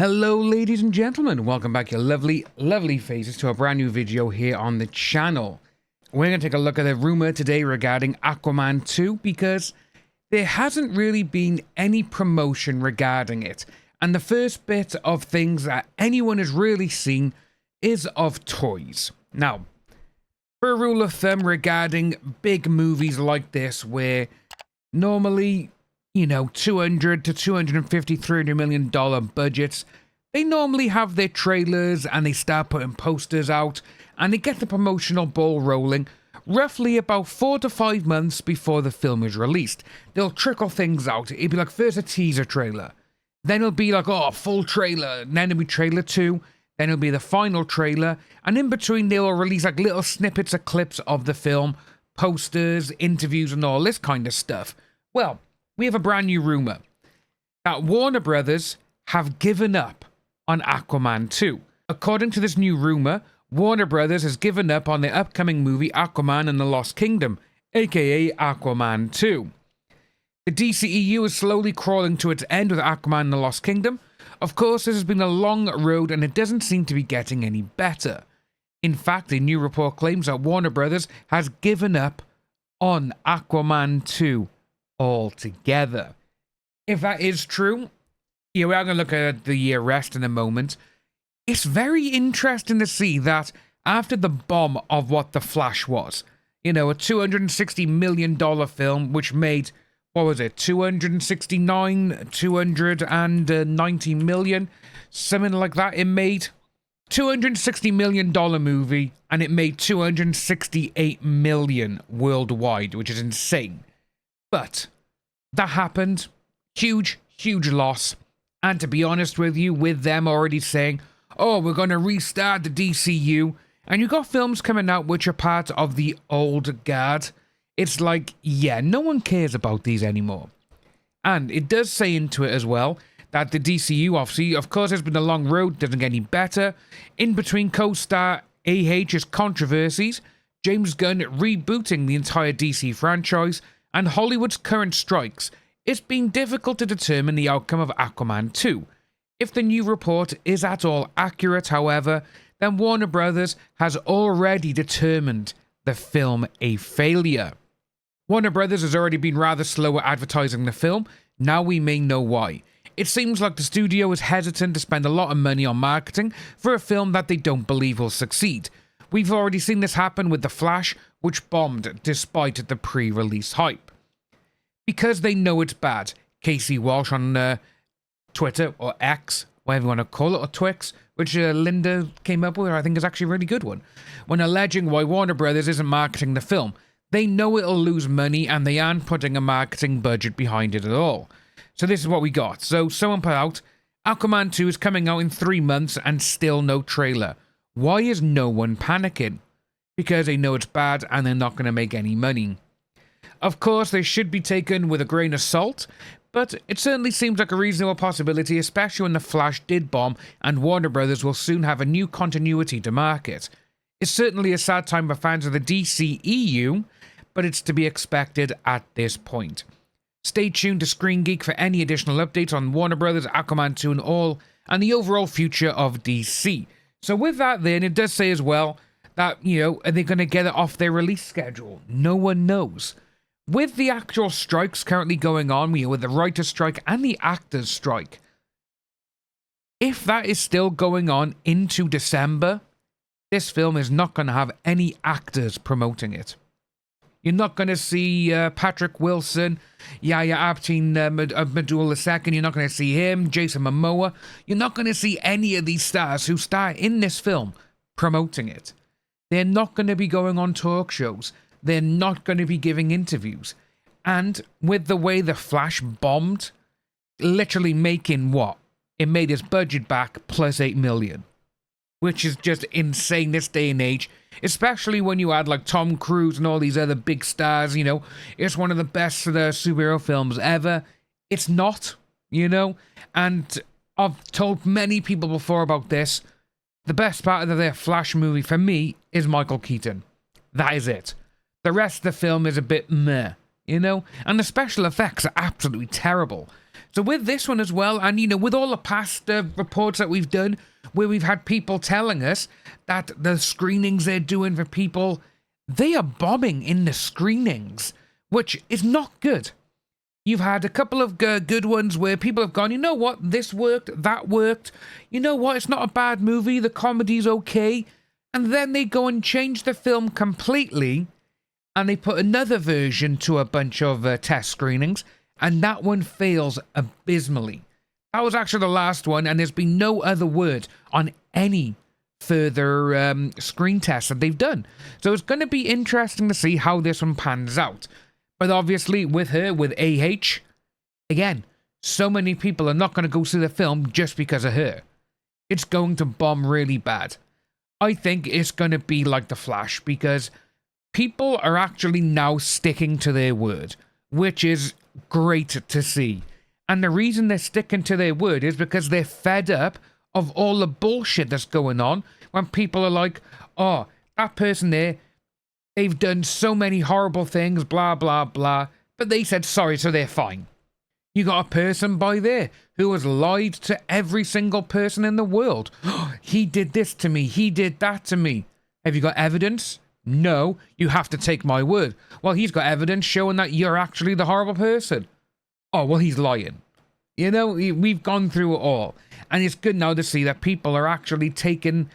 Hello ladies and gentlemen, welcome back your lovely faces to a brand new video here on the channel. We're going to take a look at a rumour today regarding Aquaman 2 because there hasn't really been any promotion regarding it. And the first bit of things that anyone has really seen is of toys. Now, for a rule of thumb regarding big movies like this where normally, you know, $200 to $250, $300 million budgets, they normally have their trailers and they start putting posters out and they get the promotional ball rolling roughly about 4 to 5 months before the film is released. They'll trickle things out. It'll be like first a teaser trailer, then it'll be like, oh, a full trailer, and then it'll be trailer 2, then it'll be the final trailer, and in between they'll release like little snippets of clips of the film, posters, interviews and all this kind of stuff. Well, we have a brand new rumour that Warner Brothers have given up on Aquaman 2. According to this new rumour, Warner Brothers has given up on their upcoming movie Aquaman and the Lost Kingdom, aka Aquaman 2. The DCEU is slowly crawling to its end with Aquaman and the Lost Kingdom. Of course, this has been a long road and it doesn't seem to be getting any better. In fact, a new report claims that Warner Brothers has given up on Aquaman 2 altogether. If that is true, yeah, we are going to look at the rest in a moment. It's very interesting to see that after the bomb of what The Flash was, you know, a $260 million film which made, what was it, 290 million, something like that. It made $260 million movie and it made 268 million worldwide, which is insane. But that happened. Huge loss. And to be honest with you, with them already saying, oh, we're going to restart the DCU, and you got films coming out which are part of the old guard, it's like, yeah, no one cares about these anymore. And it does say into it as well that the DCU, obviously, of course, has been a long road, doesn't get any better. In between co-star AH's controversies, James Gunn rebooting the entire DC franchise, and Hollywood's current strikes, it's been difficult to determine the outcome of Aquaman 2. If the new report is at all accurate, however, then Warner Brothers has already determined the film a failure. Warner Brothers has already been rather slow at advertising the film. Now we may know why. It seems like the studio is hesitant to spend a lot of money on marketing for a film that they don't believe will succeed. We've already seen this happen with The Flash, which bombed despite the pre-release hype. Because they know it's bad, Casey Walsh on Twitter, or X, whatever you want to call it, or Twix, which Linda came up with, I think is actually a really good one, when alleging why Warner Brothers isn't marketing the film. They know it'll lose money and they aren't putting a marketing budget behind it at all. So this is what we got. So someone put out, Aquaman 2 is coming out in 3 months and still no trailer. Why is no one panicking? Because they know it's bad and they're not going to make any money. Of course, they should be taken with a grain of salt, but it certainly seems like a reasonable possibility, especially when The Flash did bomb and Warner Brothers will soon have a new continuity to market. It's certainly a sad time for fans of the DCEU, but it's to be expected at this point. Stay tuned to Screen Geek for any additional updates on Warner Brothers, Aquaman 2 and the overall future of DC. So with that then, it does say as well that, you know, are they going to get it off their release schedule? No one knows. With the actual strikes currently going on, with the writer's strike and the actor's strike, if that is still going on into December, this film is not going to have any actors promoting it. You're not going to see Patrick Wilson, Yahya Abdul II. You're not going to see him, Jason Momoa. You're not going to see any of these stars who star in this film promoting it. They're not going to be going on talk shows. They're not going to be giving interviews. And with the way The Flash bombed, literally making what? It made its budget back plus 8 million. Which is just insane this day and age. Especially when you add like Tom Cruise and all these other big stars, you know. It's one of the best superhero films ever. It's not, you know. And I've told many people before about this. The best part of their Flash movie for me is Michael Keaton. That is it. The rest of the film is a bit meh, you know? And the special effects are absolutely terrible. So with this one as well, and, you know, with all the past reports that we've done, where we've had people telling us that the screenings they're doing for people, they are bombing in the screenings, which is not good. You've had a couple of good ones where people have gone, you know what, this worked, that worked. You know what, it's not a bad movie, the comedy's okay. And then they go and change the film completely, and they put another version to a bunch of test screenings, and that one fails abysmally. That was actually the last one, and there's been no other word on any further screen tests that they've done. So it's going to be interesting to see how this one pans out. But obviously, with her, with AH, again, so many people are not going to go see the film just because of her. It's going to bomb really bad. I think it's going to be like The Flash, because people are actually now sticking to their word, which is great to see. And the reason they're sticking to their word is because they're fed up of all the bullshit that's going on, when people are like, oh, that person there, they've done so many horrible things, blah, blah, blah, but they said sorry, so they're fine. You got a person by there who has lied to every single person in the world. He did this to me, he did that to me. Have you got evidence? No, you have to take my word. Well, he's got evidence showing that you're actually the horrible person. Oh, well, he's lying. You know, we've gone through it all. And it's good now to see that people are actually taking,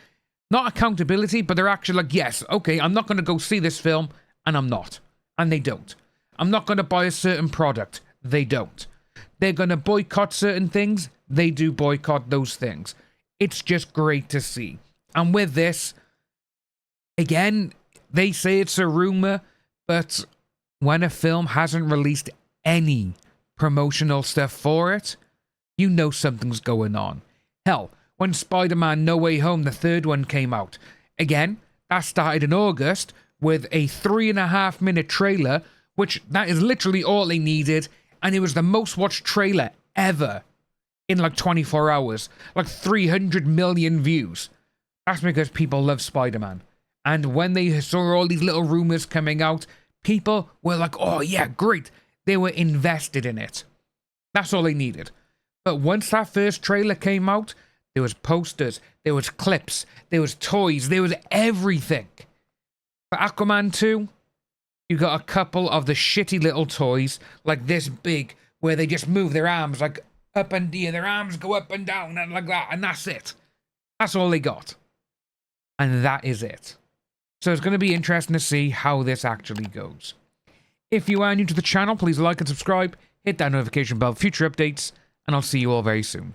not accountability, but they're actually like, yes, okay, I'm not going to go see this film, and I'm not. And they don't. I'm not going to buy a certain product. They don't. They're going to boycott certain things. They do boycott those things. It's just great to see. And with this, again, they say it's a rumor, but when a film hasn't released any promotional stuff for it, you know something's going on. Hell, when Spider-Man No Way Home, the third one, came out, again, that started in August with a 3.5-minute trailer, which that is literally all they needed, and it was the most watched trailer ever in like 24 hours, like 300 million views. That's because people love Spider-Man. And when they saw all these little rumors coming out, people were like, oh yeah, great. They were invested in it. That's all they needed. But once that first trailer came out, there was posters, there was clips, there was toys, there was everything. For Aquaman 2, you got a couple of the shitty little toys, like this big, where they just move their arms like up and down, their arms go up and down and like that, and that's it. That's all they got. And that is it. So it's going to be interesting to see how this actually goes. If you are new to the channel, please like and subscribe, hit that notification bell for future updates, and I'll see you all very soon.